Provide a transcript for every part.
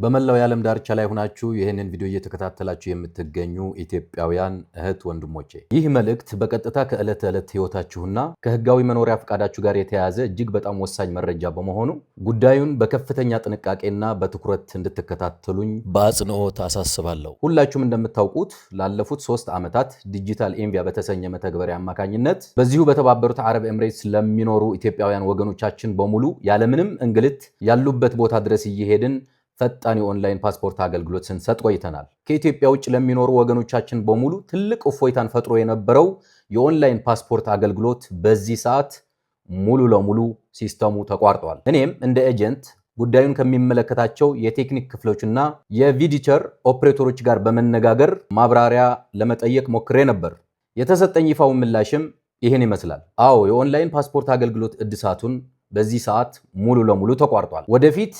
በመላው የዓለም ዳርቻ ላይ ሆናችሁ ይህንን ቪዲዮ እየተከታተላችሁ የምትገኙ ኢትዮጵያውያን እህት ወንድሞቼ ይህ መልእክት በቀጥታ ከዕለት ተዕለት ህይወታችሁና ከህጋዊ መኖሪያ ፈቃዳችሁ ጋር የተያያዘ እጅግ በጣም ወሳኝ መረጃ በመሆኑ ጉዳዩን በከፍተኛ ጥንቃቄና በትኩረት እንድትከታተሉኝ በአጽንኦት አሳስባለሁ። ሁላችሁም እንደምታውቁት ላለፉት 3 ዓመታት ዲጂታል ኢንቪያ በተሰኘ መተግበሪያ አማካኝነት በዚሁ በተባበሩት አረብ ኤምሬትስ ለሚኖሩ ኢትዮጵያውያን ወገኖቻችን በሙሉ ያለምንም እንግልት ያሉበት ቦታ ድረስ እየሄድን ፈጣን የኦንላይን ፓስፖርት አገልግሎት ስንሰጥ ቆይተናል። ከኢትዮጵያ ውጭ ለሚኖሩ ወገኖቻችን በሙሉ ትልቅ እፎይታን ፈጥሮ የነበረው የኦንላይን ፓስፖርት አገልግሎት በዚህ ሰዓት ሙሉ ለሙሉ ሲስተሙ ተቋርጧል። እኔም እንደ ኤጀንት ጉዳዩን ከሚመለከታቸው የቴክኒክ ክፍሎችና የቪዲቸር ኦፕሬተሮች ጋር በመነጋገር ማብራሪያ ለመጠየቅ ሞክሬ ነበር። የተሰጠኝ ይፋው ምላሽም ይህን ይመስላል። አዎ የኦንላይን ፓስፖርት አገልግሎት እድሳቱን በዚህ ሰዓት ሙሉ ለሙሉ ተቋርጧል። ወደፊት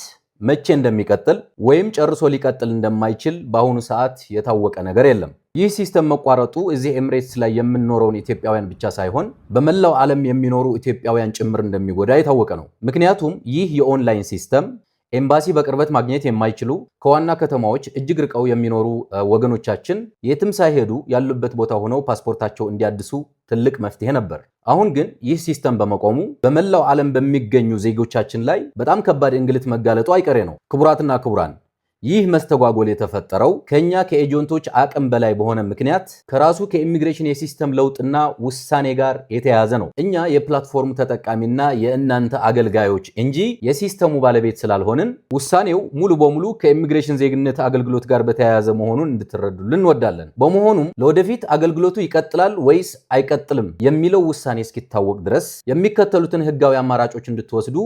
መቼ እንደሚቀጥል ወይም ጨርሶ ሊቀጥል እንደማይችል በአሁኑ ሰዓት የታወቀ ነገር የለም። ይህ ሲስተም መቋረጡ እዚህ ኤምሬትስ ላይ የምንኖረውን ኢትዮጵያውያን ብቻ ሳይሆን በመላው ዓለም የሚኖሩ ኢትዮጵያውያን ጭምር እንደሚጎዳ የታወቀ ነው። ምክንያቱም ይህ የኦንላይን ሲስተም ኤምባሲ በቅርበት ማግኘት የማይችሉ ከዋና ከተማዎች እጅግ ርቀው የሚኖሩ ወገኖቻችን የትም ሳይሄዱ ያሉበት ቦታ ሆነው ፓስፖርታቸው እንዲያድሱ ትልቅ መፍትሄ ነበር። አሁን ግን ይህ ሲስተም በመቆሙ በመላው ዓለም በሚገኙ ዜጎቻችን ላይ በጣም ከባድ እንግልት መጋለጡ አይቀሬ ነው። ክቡራትና ክቡራን ይህ መስተጓጎል የተፈጠረው ከኛ ከኤጀንቶች አቅም በላይ በሆነ ምክንያት ከራሱ ከኢሚግሬሽን የሲስተም ለውጥና ውሳኔ ጋር የተያያዘ ነው። እኛ የፕላትፎርሙ ተጠቃሚና የእናንተ አገልጋዮች እንጂ የሲስተሙ ባለቤት ስላልሆንን ውሳኔው ሙሉ በሙሉ ከኢሚግሬሽን ዜግነት አገልግሎት ጋር በተያያዘ መሆኑን እንድትረዱልን እንወዳለን። በመሆኑም ለወደፊት አገልግሎቱ ይቀጥላል ወይስ አይቀጥልም የሚለው ውሳኔ እስኪታወቅ ድረስ የሚከተሉትን ህጋዊ አማራጮች እንድትወስዱ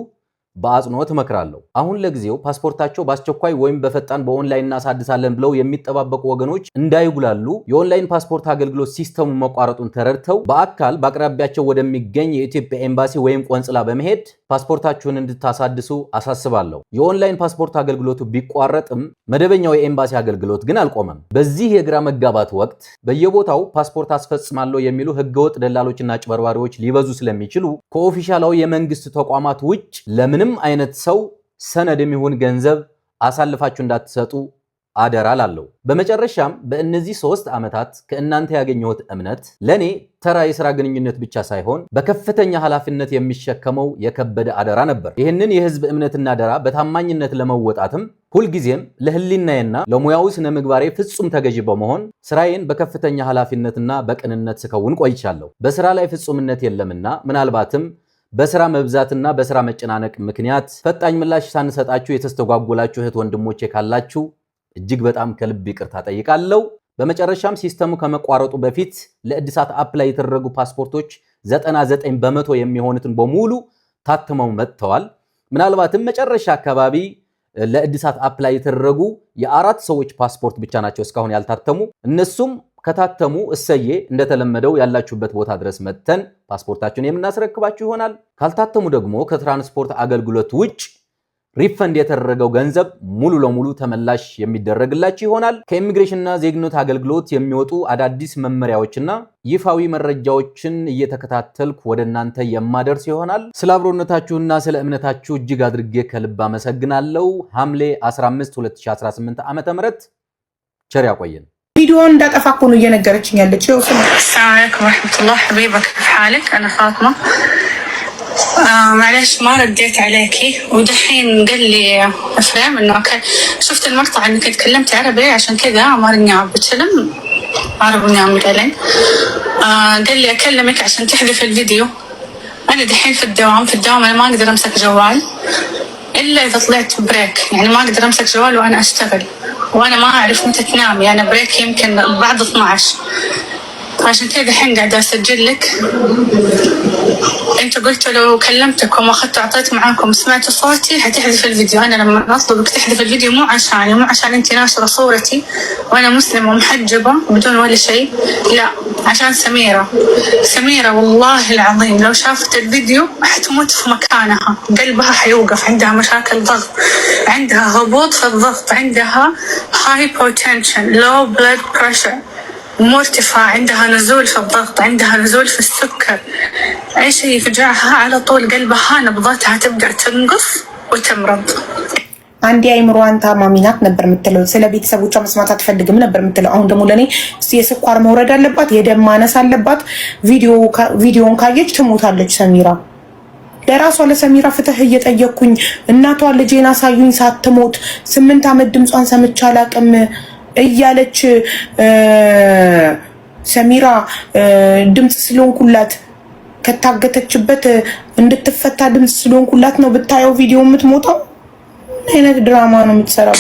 በአጽንኦት እመክራለሁ። አሁን ለጊዜው ፓስፖርታቸው በአስቸኳይ ወይም በፈጣን በኦንላይን እናሳድሳለን ብለው የሚጠባበቁ ወገኖች እንዳይጉላሉ የኦንላይን ፓስፖርት አገልግሎት ሲስተሙ መቋረጡን ተረድተው በአካል በአቅራቢያቸው ወደሚገኝ የኢትዮጵያ ኤምባሲ ወይም ቆንጽላ በመሄድ ፓስፖርታችሁን እንድታሳድሱ አሳስባለሁ። የኦንላይን ፓስፖርት አገልግሎቱ ቢቋረጥም መደበኛው የኤምባሲ አገልግሎት ግን አልቆመም። በዚህ የግራ መጋባት ወቅት በየቦታው ፓስፖርት አስፈጽማለሁ የሚሉ ህገወጥ ደላሎችና አጭበርባሪዎች ሊበዙ ስለሚችሉ ከኦፊሻላዊ የመንግስት ተቋማት ውጭ ለምንም አይነት ሰው ሰነድ የሚሆን ገንዘብ አሳልፋችሁ እንዳትሰጡ አደራ ላለው። በመጨረሻም በእነዚህ 3 ዓመታት ከእናንተ ያገኘሁት እምነት ለኔ ተራ የሥራ ግንኙነት ብቻ ሳይሆን በከፍተኛ ኃላፊነት የሚሸከመው የከበደ አደራ ነበር። ይህንን የህዝብ እምነትና አደራ በታማኝነት ለመወጣትም ሁልጊዜም ለህሊናዬና ለሙያው ስነ ምግባሬ ፍጹም ተገዥ በመሆን ስራዬን በከፍተኛ ኃላፊነትና በቅንነት ስከውን ቆይቻለሁ። በስራ ላይ ፍጹምነት የለምና ምናልባትም በስራ መብዛትና በስራ መጨናነቅ ምክንያት ፈጣኝ ምላሽ ሳንሰጣችሁ የተስተጓጎላችሁ እህት ወንድሞቼ ካላችሁ እጅግ በጣም ከልብ ይቅርታ ጠይቃለሁ። በመጨረሻም ሲስተሙ ከመቋረጡ በፊት ለእድሳት አፕላይ የተደረጉ ፓስፖርቶች 99 በመቶ የሚሆኑትን በሙሉ ታትመው መጥተዋል። ምናልባትም መጨረሻ አካባቢ ለእድሳት አፕላይ የተደረጉ የ4 ሰዎች ፓስፖርት ብቻ ናቸው እስካሁን ያልታተሙ። እነሱም ከታተሙ እሰዬ እንደተለመደው ያላችሁበት ቦታ ድረስ መተን ፓስፖርታችሁን የምናስረክባችሁ ይሆናል። ካልታተሙ ደግሞ ከትራንስፖርት አገልግሎት ውጭ ሪፈንድ የተደረገው ገንዘብ ሙሉ ለሙሉ ተመላሽ የሚደረግላችሁ ይሆናል። ከኢሚግሬሽንና ዜግነት አገልግሎት የሚወጡ አዳዲስ መመሪያዎችና ይፋዊ መረጃዎችን እየተከታተልኩ ወደ እናንተ የማደርስ ይሆናል። ስለ አብሮነታችሁና ስለ እምነታችሁ እጅግ አድርጌ ከልብ አመሰግናለሁ። ሐምሌ 15 2018 ዓ.ም ቸር ያቆየን። ቪዲዮውን እንዳጠፋ እኮ ነው እየነገረችኝ ያለችው። السلام عليكم ورحمة الله حبيبك كيف حالك؟ أنا فاطمة. معلش ما رديت عليكي ودحين قال لي افهم انه شفت المقطع انك تكلمت عربي عشان كذا ما رني بتكلم عربي نعمل علي. قال لي اكلمك عشان تحذف الفيديو. انا دحين في الدوام انا ما اقدر امسك جوال الا اذا طلعت بريك، يعني ما اقدر امسك جوال وانا اشتغل، وانا ما اعرف متى تنامي، انا بريك يمكن بعد 12. عشان كذا الحين قاعدة أسجل لك. أنت قلت لو كلمتكم وأخذت أعطيت معاكم سمعت صوتي حتحذف الفيديو. أنا لما أطلبك تحذف الفيديو مو عشان أنت ناشرة صورتي وأنا مسلمة ومحجبة بدون ولا شيء، لا، عشان سميرة والله العظيم لو شافت الفيديو حتموت في مكانها، قلبها حيوقف، عندها مشاكل ضغط، عندها هبوط في الضغط، عندها hypotension low blood pressure مرتفع، عندها نزول في الضغط، عندها نزول في السكر، أي شيء يفجعها على طول قلبها نبضاتها تبدأ تنقص وتمرض. አንዴ አይምሮዋን ታማሚ ናት ነበር የምትለው። ስለ ቤተሰቦቿ መስማት አትፈልግም ነበር የምትለው። አሁን ደግሞ ለኔ የስኳር መውረድ አለባት፣ የደም ማነስ አለባት፣ ቪዲዮን ካየች ትሞታለች ሰሚራ። ለራሷ ለሰሚራ ፍትህ እየጠየቅኩኝ እናቷ ልጄን አሳዩኝ ሳትሞት 8 ዓመት ድምጿን ሰምቼ አላቅም እያለች ሰሚራ ድምጽ ስለሆንኩላት ከታገተችበት እንድትፈታ ድምጽ ስለሆንኩላት ነው ብታየው ቪዲዮ የምትሞተው። አይነት ድራማ ነው የምትሰራው።